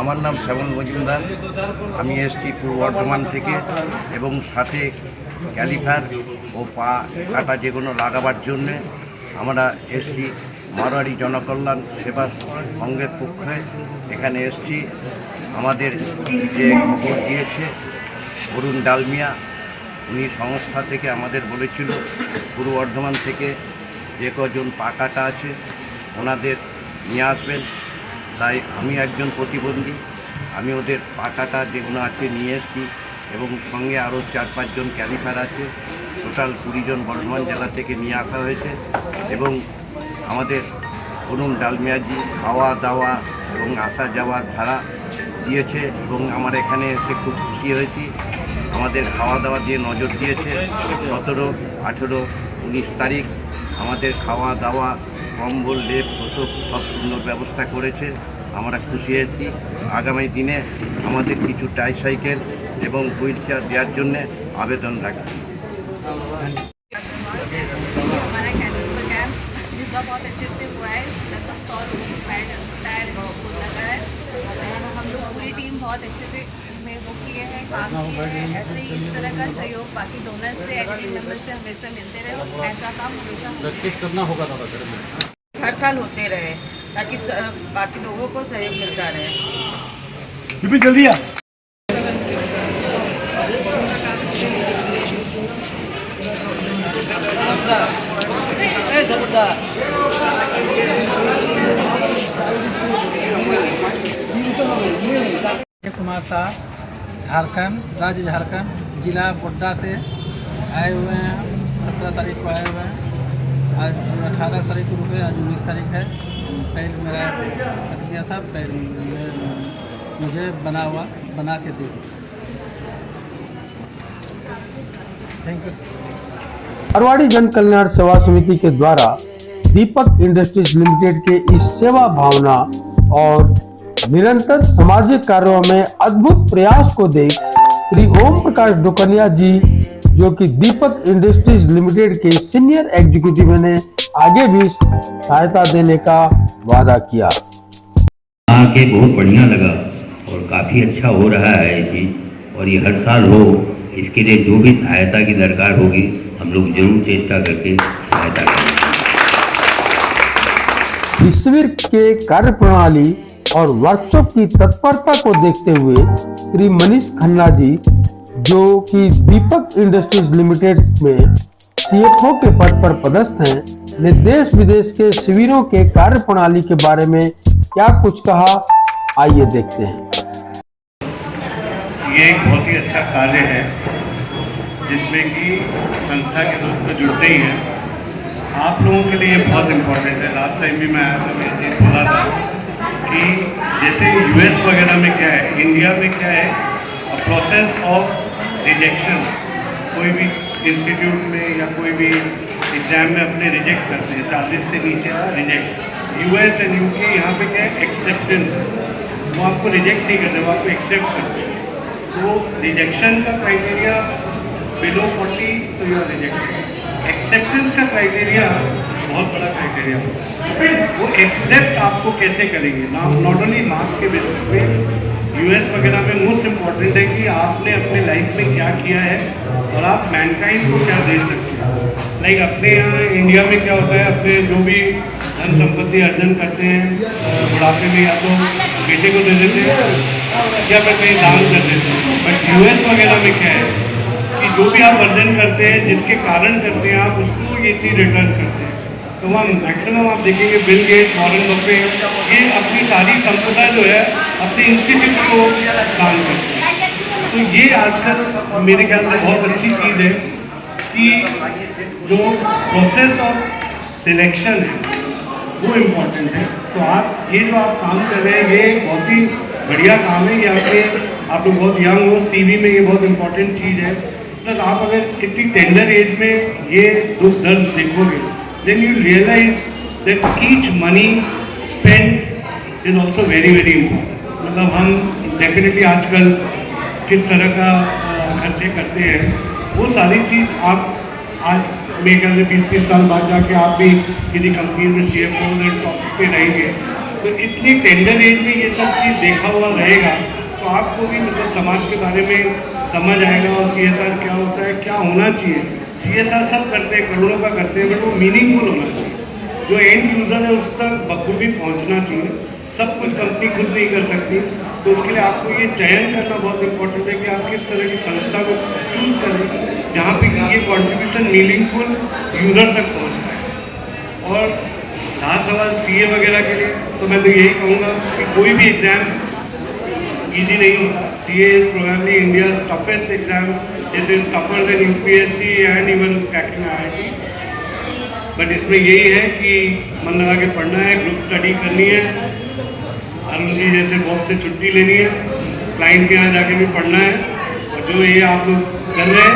আমার নাম শ্যামল মজুমদার, আমি এসছি পূর্ব বর্ধমান থেকে এবং সাথে ক্যালিপার ও পা কাটা যেগুলো লাগাবার জন্যে আমরা এসছি মারোয়ারি জনকল্যাণ সেবা সংঘের পক্ষে এখানে এসছি। আমাদের যে খবর দিয়েছে অরুণ ডালমিয়া, উনি সংস্থা থেকে আমাদের বলেছিল পূর্ব বর্ধমান থেকে যে কজন পা কাটা আছে ওনাদের নিয়ে আসবেন। তাই আমি একজন প্রতিবন্ধী, আমি ওদের পা কাটা যেগুলো আছে নিয়ে এসেছি এবং সঙ্গে আরও 4-5 জন ক্যালিপার আছে। টোটাল 20 জন বর্ধমান জেলা থেকে নিয়ে আসা হয়েছে এবং আমাদের অরুণ ডালমিয়াজি খাওয়া দাওয়া এবং আসা যাওয়ার ভাড়া দিয়েছে এবং আমার এখানে এসে খুব খুশি হয়েছি। আমাদের খাওয়া দাওয়া দিয়ে নজর দিয়েছে। 17, 18, 19 তারিখ আমাদের খাওয়া দাওয়া, কম্বল, লেপ, ওসব সব সুন্দর ব্যবস্থা করেছে। আমরা খুশি হয়েছি। আগামী দিনে আমাদের কিছু ট্রাইসাইকেল এবং হুইল চেয়ার দেওয়ার জন্য আবেদন রাখছি। हमारा कैंप जिसका बहुत अच्छे से हुआ है, लगभग 100 लोगों को टायर लगा है। हम लोग पूरी टीम बहुत अच्छे से इसमें वो किए हैं, काम किए हैं। ऐसे ही इस तरह का सहयोग बाकी डोनर से, एक्टिव मेंबर से हमेशा मिलते रहे। ऐसा काम हमेशा करना होगा हर साल होते रहे ताकि बाकी लोगों को सहयोग मिलता रहे। जल्दी आ कुमार साहब, झारखंड, राज्य झारखंड, जिला गोड्डा से आए हुए हैं। 17 तारीख को आए हुए हैं। आज 18 तारीख को रुके, आज 19 तारीख है। पैर मेरा कट गया था, पैर मुझे बना के दे दिया। Thank you. मारवाड़ी जन कल्याण सेवा समिति के द्वारा दीपक इंडस्ट्रीज लिमिटेड के इस सेवा भावना और निरंतर सामाजिक कार्यों में अद्भुत प्रयास को देख श्री ओम प्रकाश डोकनिया जी, जो कि दीपक इंडस्ट्रीज लिमिटेड के सीनियर एग्जीक्यूटिव ने आगे भी सहायता देने का वादा किया। आके बहुत बढ़िया लगा और काफ़ी अच्छा हो रहा है ये चीज़, और ये हर साल हो। इसके लिए जो भी सहायता की दरकार होगी हम लोग जरूर चेष्टा करके सहायता करेंगे। इस शिविर के कार्य प्रणाली और वर्कशॉप की तत्परता को देखते हुए श्री मनीष खन्ना जी, जो कि दीपक इंडस्ट्रीज लिमिटेड में CFO के पद पर पदस्थ हैं, ने देश विदेश के शिविरों के कार्य प्रणाली के बारे में क्या कुछ कहा, आइए देखते हैं। ये एक बहुत ही अच्छा कार्य है जिसमें कि संस्था के दोस्त तो जुड़ते ही हैं। आप लोगों के लिए बहुत इम्पोर्टेंट है। लास्ट टाइम भी मैं आया था, मैं ये बोला था कि जैसे US वगैरह में क्या है, इंडिया में क्या है, प्रोसेस ऑफ रिजेक्शन। कोई भी इंस्टीट्यूट में या कोई भी एग्जाम में अपने रिजेक्ट करते हैं, 40 से नीचे का रिजेक्ट। US एंड UK यहाँ पे क्या है, एक्सेप्टेंस। वो आपको रिजेक्ट नहीं करते, वो आपको एक्सेप्ट करते हैं। तो रिजेक्शन का क्राइटेरिया बिलो 40 तो यू आर रिजेक्टेड। एक्सेप्टेंस का क्राइटेरिया बहुत बड़ा क्राइटेरिया होता है। वो एक्सेप्ट आपको कैसे करेंगे, नॉट ओनली मार्क्स के बेसिस पे। US वगैरह में मोस्ट इम्पॉर्टेंट है कि आपने अपने लाइफ में क्या किया है और आप मैनकाइंड को क्या दे सकते हैं। लाइक अपने यहाँ इंडिया में क्या होता है, अपने जो भी धन संपत्ति अर्जन करते हैं बुढ़ापे में या तो बेटे को दे देते हैं या फिर कहीं दान कर देते हैं। बट US वगैरह में क्या है कि जो भी आप अर्जन करते हैं, जिसके कारण करते हैं, आप उसको ये चीज़ रिटर्न करते हैं। तो वहाँ मैक्सिमम आप देखेंगे बिल गेट्स, वॉरेन बफेट, ये अपनी सारी संपदा जो है अपने इंस्टीट्यूट को दान करते हैं। तो ये आजकल मेरे ख्याल से बहुत अच्छी चीज़ है कि जो प्रोसेस ऑफ सिलेक्शन है वो इम्पोर्टेंट है। तो आप ये जो आप काम कर रहे हैं ये बहुत ही बढ़िया काम है। ये आप लोग बहुत यंग हो, सीवी में ये बहुत इम्पोर्टेंट चीज़ है। प्लस आप अगर इतनी टेंडर एज में ये दुख दर्द देखोगे, then you realise that each money spend is also very very important. मतलब हम डेफिनेटली आजकल किस तरह का खर्चे करते हैं, वो सारी चीज़ आप आज मेरे ख्याल से 20-30 साल बाद जाके आप भी किसी कंपनी में CFO टॉप पे रहेंगे, तो इतनी टेंडर एज में ये सब चीज़ देखा हुआ रहेगा तो आपको भी मतलब समाज के बारे में समझ आएगा और CSR क्या होता है, क्या होना चाहिए। CSR सब करते हैं, करोड़ों का करते हैं, बट वो मीनिंगफुल होना चाहिए। जो एंड यूज़र है उस तक बखूबी पहुँचना चाहिए। सब कुछ कंपनी खुद नहीं कर सकती, तो उसके लिए आपको ये चयन करना बहुत इंपॉर्टेंट है कि आप किस तरह की संस्था को चूज़ करें जहाँ पे ये कंट्रीब्यूशन मीनिंगफुल यूज़र तक पहुँचता है। और रहा सवाल CA वगैरह के लिए, तो मैं तो यही कहूँगा कि कोई भी एग्ज़ाम ईजी नहीं होता। CA is probably India's toughest exam. It is tougher than UPSC and even cracking IIT। But इसमें यही है कि मन लगा के पढ़ना है, ग्रुप स्टडी करनी है, अरुण जी जैसे बॉस से छुट्टी लेनी है, क्लाइंट के यहाँ जाके भी पढ़ना है। और जो ये आप लोग कर रहे हैं,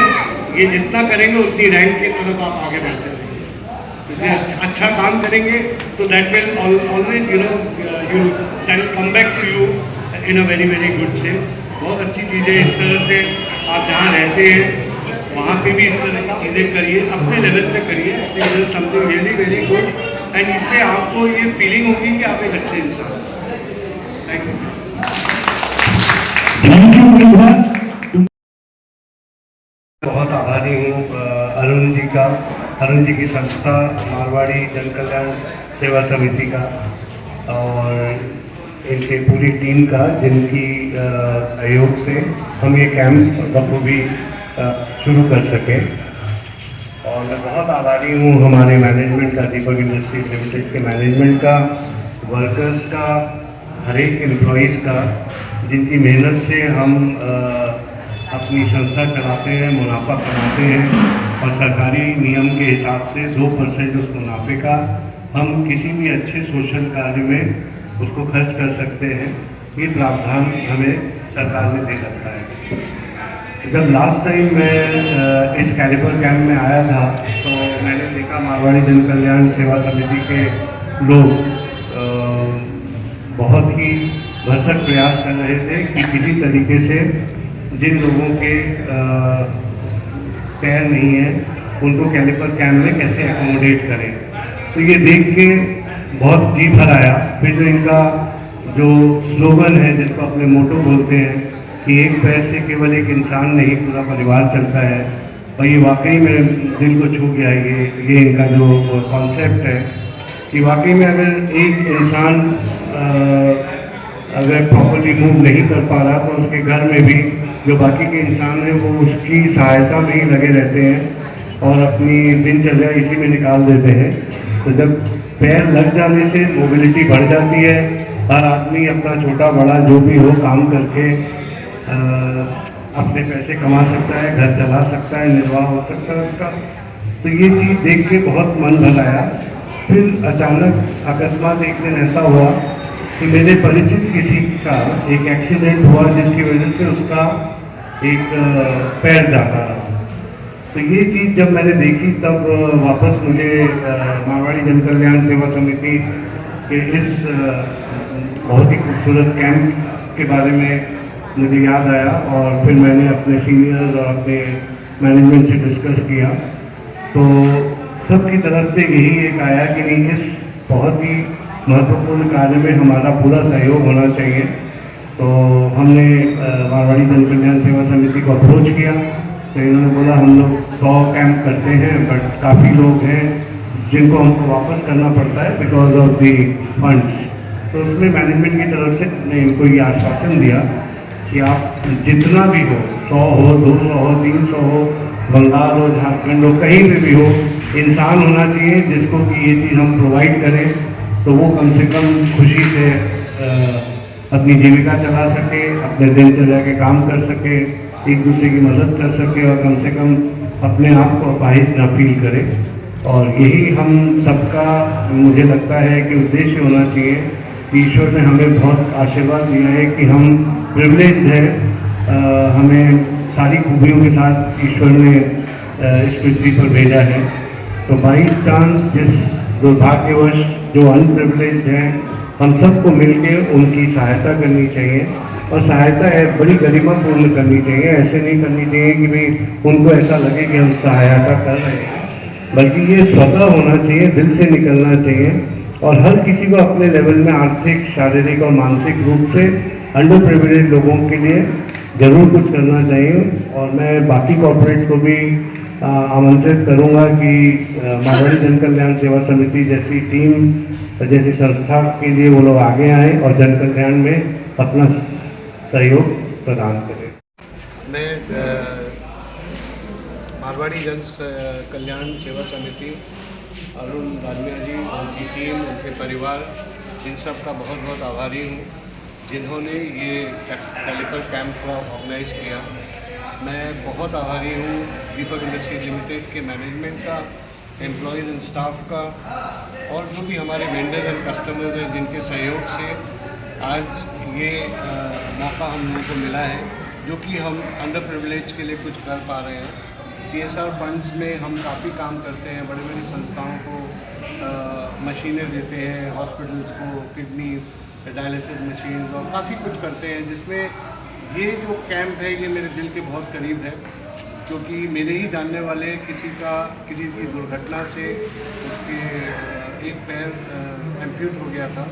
ये जितना करेंगे उतनी रैंक की तरफ आप आगे बढ़ते रहेंगे। अच्छा काम करेंगे तो that will always you can come back to you in a very very good से। बहुत अच्छी चीज़ें इस तरह से आप जहाँ रहते हैं वहाँ पे भी इस तरह की चीज़ें करिए, अपने लेवल पे करिए, something really very good. And इससे आपको ये फीलिंग होगी कि आप एक अच्छे इंसान हैं। Thank you. बहुत आभारी हूँ अरुण जी का, अरुण जी की संस्था मारवाड़ी जन कल्याण सेवा समिति का और इनके पूरी टीम का, जिनकी सहयोग से हम ये कैंप बखूबी शुरू कर सकें। और मैं बहुत आभारी हूँ हमारे मैनेजमेंट का, दीपक इंडस्ट्रीज लिमिटेड के मैनेजमेंट का, वर्कर्स का, हर एक एम्प्लॉइज़ का, जिनकी मेहनत से हम अपनी संस्था चलाते हैं, मुनाफा कमाते हैं और सरकारी नियम के हिसाब से 2% उस मुनाफे का हम किसी भी अच्छे सोशल कार्य में उसको खर्च कर सकते हैं। ये प्रावधान हमें सरकार ने दे रखा है। जब लास्ट टाइम मैं इस कैलिपर कैंप में आया था तो मैंने देखा मारवाड़ी जन कल्याण सेवा समिति के लोग बहुत ही भरसक प्रयास कर रहे थे कि किसी तरीके से जिन लोगों के पैर नहीं है उनको कैलिपर कैंप में कैसे एकोमोडेट करें। तो ये देख के बहुत जी भर आया। फिर जो इनका जो स्लोगन है, जिसको अपने मोटो बोलते हैं कि एक पैर से केवल एक इंसान नहीं पूरा परिवार चलता है, और ये वाकई में दिल को छू गया। ये इनका जो कॉन्सेप्ट है कि वाकई में अगर एक इंसान अगर प्रॉपर्ली मूव नहीं कर पा रहा तो उसके घर में भी जो बाकी के इंसान हैं वो उसकी सहायता में ही लगे रहते हैं और अपनी दिनचर्या इसी में निकाल देते हैं। तो जब पैर लग जाने से मोबिलिटी बढ़ जाती है, हर आदमी अपना छोटा बड़ा जो भी हो काम करके अपने पैसे कमा सकता है, घर चला सकता है, निर्वाह हो सकता है उसका। तो ये चीज़ देख के बहुत मन भर आया। फिर अचानक अकस्मात एक दिन ऐसा हुआ कि मेरे परिचित किसी का एक एक्सीडेंट हुआ जिसकी वजह से उसका एक पैर जाता रहा। तो ये चीज़ जब मैंने देखी तब वापस मुझे मारवाड़ी जन कल्याण सेवा समिति के इस बहुत ही खूबसूरत कैंप के बारे में मुझे याद आया और फिर मैंने अपने सीनियर्स और अपने मैनेजमेंट से डिस्कस किया। तो सबकी तरफ से यही एक आया कि नहीं, इस बहुत ही महत्वपूर्ण कार्य में हमारा पूरा सहयोग होना चाहिए। तो हमने मारवाड़ी जन कल्याण सेवा समिति को अप्रोच किया तो इन्होंने बोला हम लोग 100 कैंप करते हैं, बट काफ़ी लोग हैं जिनको हमको वापस करना पड़ता है बिकॉज ऑफ दी फंड्स। तो उसमें मैनेजमेंट की तरफ से हमने इनको ये आश्वासन दिया कि आप जितना भी हो, 100 हो, 200 हो, 300 हो, बंगाल हो, झारखंड हो, कहीं पे भी हो, इंसान होना चाहिए जिसको कि ये चीज़ हम प्रोवाइड करें तो वो कम से कम खुशी से अपनी जीविका चला सके, अपने दिनचर्या के काम कर सके, एक दूसरे की मदद कर सके और कम से कम अपने आप को अपाहिज न फील करे। और यही हम सबका मुझे लगता है कि उद्देश्य होना चाहिए कि ईश्वर ने हमें बहुत आशीर्वाद दिया है कि हम प्रिविलेज हैं, हमें सारी खूबियों के साथ ईश्वर ने इस पृथ्वी पर भेजा है। तो बाई चांस जिस दुर्भाग्यवश जो अनप्रिविलेज हैं, हम सबको मिलकर उनकी सहायता करनी चाहिए और सहायता है बड़ी गरिमापूर्ण करनी चाहिए। ऐसे नहीं करनी चाहिए कि भाई उनको ऐसा लगे कि हम सहायता कर रहे हैं, बल्कि ये स्वतः होना चाहिए, दिल से निकलना चाहिए। और हर किसी को अपने लेवल में आर्थिक, शारीरिक और मानसिक रूप से अंडर प्रिविलेज लोगों के लिए ज़रूर कुछ करना चाहिए। और मैं बाकी कॉर्पोरेट्स को भी आमंत्रित करूंगा कि मारवाड़ी जन कल्याण सेवा समिति जैसी टीम, जैसी संस्था के लिए वो लोग आगे आएँ और जन कल्याण में अपना सहयोग प्रदान करें। मैं मारवाड़ी जन कल्याण सेवा समिति, अरुण दालमिया जी, उनकी टीम, उनके परिवार, इन सब का बहुत बहुत आभारी हूँ जिन्होंने ये कैलिपर कैंप को ऑर्गेनाइज किया। मैं बहुत आभारी हूँ दीपक इंडस्ट्रीज लिमिटेड के मैनेजमेंट का, एम्प्लॉयज़ एंड स्टाफ का, और जो भी हमारे वेंडर एंड कस्टमर्स हैं जिनके सहयोग से आज ये मौका हम लोगों को मिला है, जो कि हम अंडर प्रिविलेज के लिए कुछ कर पा रहे हैं। CSR फंड्स में हम काफ़ी काम करते हैं, बड़ी बड़ी संस्थाओं को मशीनें देते हैं, हॉस्पिटल्स को किडनी डायलिसिस मशीन्स और काफ़ी कुछ करते हैं, जिसमें ये जो कैंप है ये मेरे दिल के बहुत करीब है, क्योंकि मेरे ही जानने वाले किसी की दुर्घटना से उसके एक पैर एम्प्यूट हो गया था।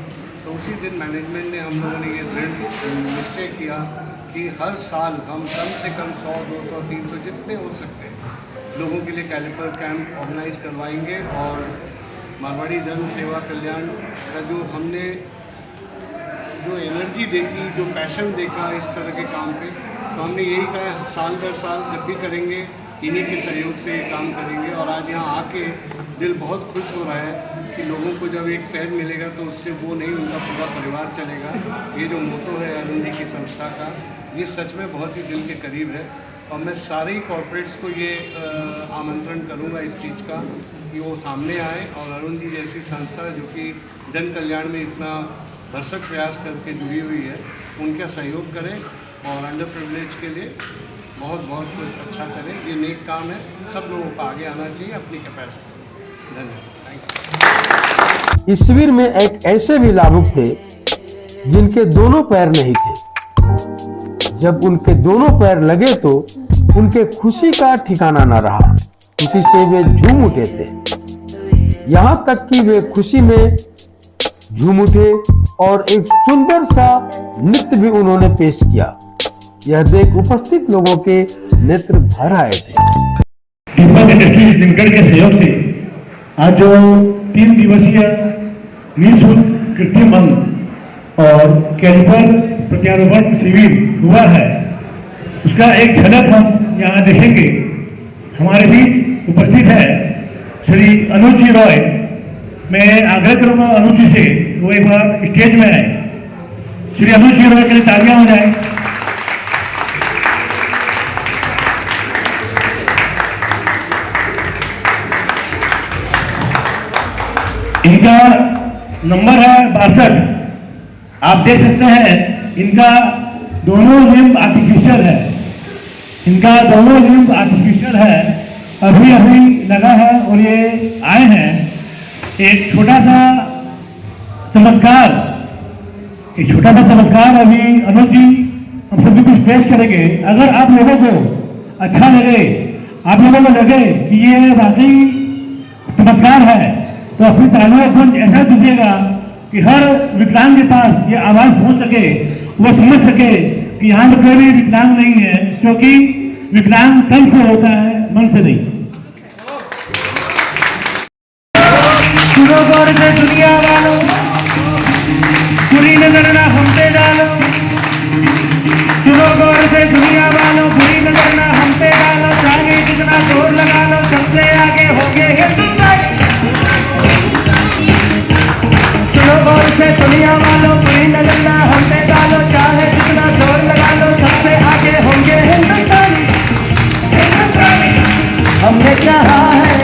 तो उसी दिन मैनेजमेंट ने, हम लोगों ने ये दृढ़ निश्चय किया कि हर साल हम कम से कम 100, 200, 300 जितने हो सकते हैं लोगों के लिए कैलिपर कैंप ऑर्गेनाइज करवाएंगे। और मारवाड़ी जन सेवा कल्याण का जो हमने जो एनर्जी देखी, जो पैशन देखा इस तरह के काम पे, तो हमने यही कहा साल दर साल जब भी करेंगे इन्हीं के सहयोग से काम करेंगे। और आज यहाँ आके दिल बहुत खुश हो रहा है कि लोगों को जब एक पैर मिलेगा तो उससे वो नहीं, उनका पूरा परिवार चलेगा। ये जो मोटो है अरुण जी की संस्था का, ये सच में बहुत ही दिल के करीब है। और मैं सारे ही कॉर्पोरेट्स को ये आमंत्रण करूँगा इस चीज़ का कि वो सामने आए और अरुण जी जैसी संस्था जो कि जन कल्याण में इतना भरसक प्रयास करके जुड़ी हुई है, उनका सहयोग करें और अंडर प्रिविलेज के लिए बहुत बहुत कुछ अच्छा करें। ये नेक काम है, सब लोगों को आगे आना चाहिए अपनी कैपेसिटी। धन्यवाद, थैंक यू। इस शिविर में एक ऐसे भी लाभुक थे जिनके दोनों पैर नहीं थे। जब उनके दोनों पैर लगे तो उनके खुशी का ठिकाना न रहा, खुशी से वे झूम उठे थे। यहाँ तक कि वे खुशी में झूम उठे और एक सुंदर सा नृत्य भी उन्होंने पेश किया। यह देख उपस्थित लोगों के नेत्र भर आए थे। दीपक इंडस्ट्रीज लिमिटेड के सहयोग से आज जो 3 दिवसीय निःशुल्क कृत्रिम अंग और कैलिपर प्रत्यारोपण शिविर हुआ है, उसका एक झलक हम यहाँ देखेंगे। हमारे बीच उपस्थित है श्री अनुज जी रॉय। मैं आग्रह करूंगा अनुज जी से वो एक बार स्टेज में आए। श्री अनुज जी रॉय के लिए तालियां हो जाए। इनका नंबर है 62। आप देख सकते हैं इनका दोनों लिम्ब आर्टिफिशियल है, इनका दोनों लिम्ब आर्टिफिशियल है, अभी अभी लगा है और ये आए हैं। एक छोटा सा चमत्कार अभी अनुज जी हम सभी कुछ पेश करेंगे। अगर आप लोगों को अच्छा लगे, आप लोगों को लगे कि ये वाकई चमत्कार है, तो अपनी तालियों को ऐसा दीजिएगा कि हर विकलांग के पास ये आवाज पहुंच सके, वो समझ सके कि यहाँ पर कोई भी विकलांग नहीं है, क्योंकि विकलांग तन से होता है, मन से नहीं। सुनो गौर से दुनिया वालों, बुरी नजर ना हम पे डालो। सुनो गौर से दुनिया वालों, बुरी नजर ना हम पे डालो। चाहे जितना जोर लगा लो, सबसे आगे होंगे हिंदुस्तानी। सुनो गौर से दुनिया वालों, बुरी नजर ना हम पे डालो। चाहे जितना जोर लगा लो, सबसे आगे होंगे हिंदुस्तानी। हमने चाहा है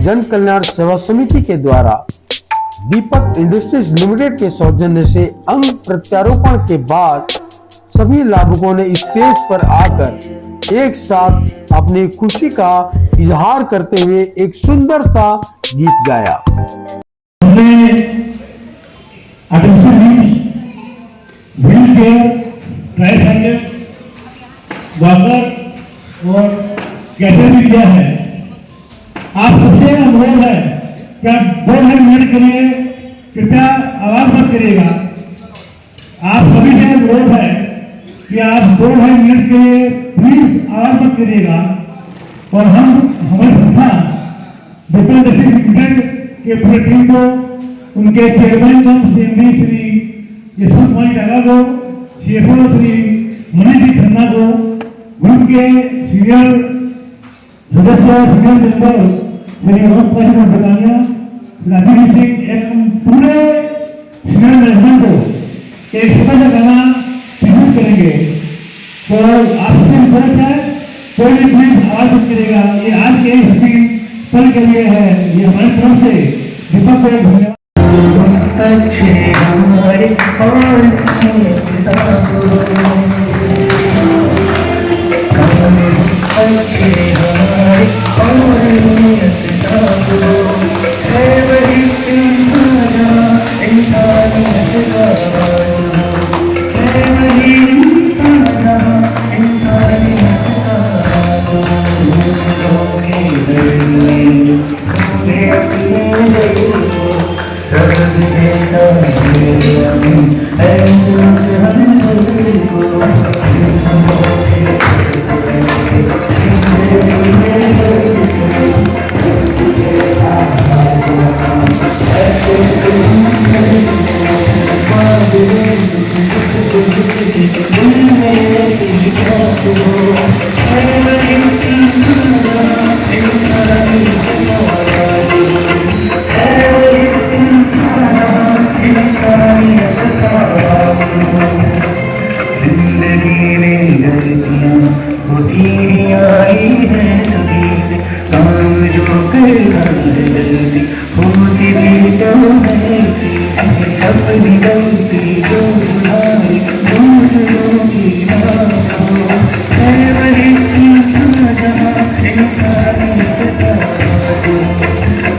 जन कल्याण सेवा समिति के द्वारा दीपक इंडस्ट्रीज लिमिटेड के सौजन्य से अंग प्रत्यारोपण के बाद सभी लाभुकों ने स्टेज पर आकर एक साथ अपनी खुशी का इजहार करते हुए एक सुंदर सा गीत गाया। व्हील चेयर, ट्राइसाइकिल, वॉकर और कैसे भी दिया है। आप सबसे अनुरोध है कि आप 2 मिनट के लिए कृपया आवाज मत करिएगा। आप सभी से अनुरोध है कि आप 2 मिनट के लिए प्लीज आवाज मत करिएगा। और हम हमारे संस्था दीपक इंडस्ट्रीज लिमिटेड के पूरे टीम को, उनके चेयरमैन श्री यशवंत कुमार डागा को, सीएफओ श्री मनीष जी खन्ना को, ग्रुप के सीनियर सदस्य सीनियर मेंबर श्री मनोज कुमार बतानिया, राजीव सिंह एवं पूरे सीनियर मैनेजमेंट को एक छोटा सा गाना प्रस्तुत करेंगे। तो आपसे रिक्वेस्ट है, कोई भी प्लीज आवाज मत करेगा। ये आज के हसीन पल के लिए है। ये हमारी तरफ से दीपक को धन्यवाद। अच्छे हमारे और अच्छे हमारे और है बड़ी इंसानियत का आज़ू, है बड़ी इंसानियत का आज़ू। दूसरों के दर्द में तुम्हें अपने दर्द को रख देता है एहसास हम दर्द को। दूसरों के जिंदगी में गलतियाँ होती आई हैं सभी से, काम जो करना है जल्दी होती भी तो है इसी से। अपनी गलती को सुधारे दूसरों की ना हो, है वही इंसान जहाँ इंसानियत का आज़ू,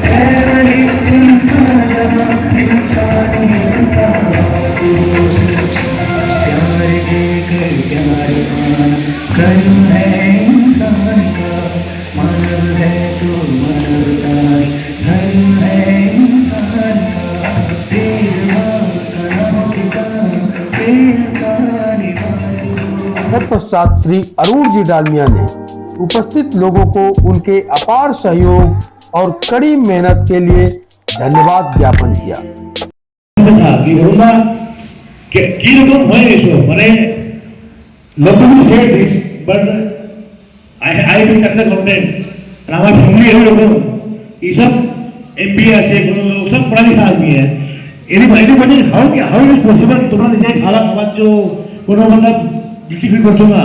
है वही इंसान जहाँ इंसानियत का आज़ू। प्यार देकर प्यार पाना कर्म है इंसान का, मानव है तो मानवता धर्म है इंसान का। भेदभाव का ठिकाना प्रेम का निवास हो। तत्पश्चात श्री अरुण जी डालमिया ने उपस्थित लोगों को उनके अपार सहयोग और कड़ी मेहनत के लिए धन्यवाद ज्ञापन किया। কিরকম হয় এসব, মানে লক্ষ্য share this but I do কাটটা কন্টেন্ট আর আমার ফ্যামিলি এরকম এইসব এমবি আছে কোনো সব পড়া লিখা आदमी है। এনিবডি হাউ ইজ পসিবল তোমরা নিজে খারাপ খাচ্ছ কোনো मतलब डिस्ट्री फील করছো না।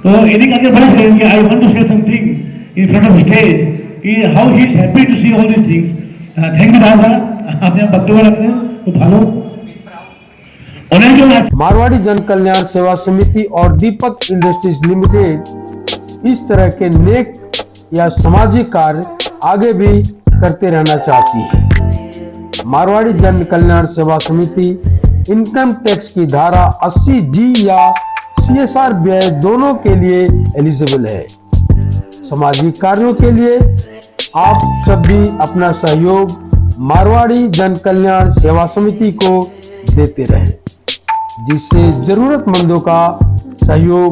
তো এদিকে আগে বলে कि I want to say something in front of stage कि how he is happy to see all this things. Thank you दादा, आपने वक्तव्य रखने तो ভালো। मारवाड़ी जन कल्याण सेवा समिति और दीपक इंडस्ट्रीज लिमिटेड इस तरह के नेक या सामाजिक कार्य आगे भी करते रहना चाहती है। मारवाड़ी जन कल्याण सेवा समिति इनकम टैक्स की धारा 80G या CSR व्यय दोनों के लिए एलिजिबल है। सामाजिक कार्यों के लिए आप सब भी अपना सहयोग मारवाड़ी जन कल्याण सेवा समिति को देते रहें, जिससे जरूरतमंदों का सहयोग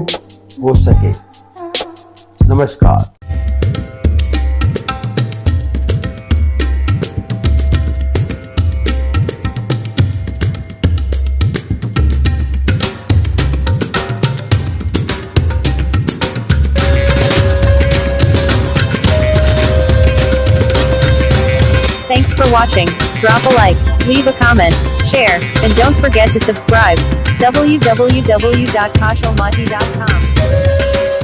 हो सके। नमस्कार। Thanks for watching. Drop a like, leave a comment, share, and don't forget to subscribe. www.kashalmati.com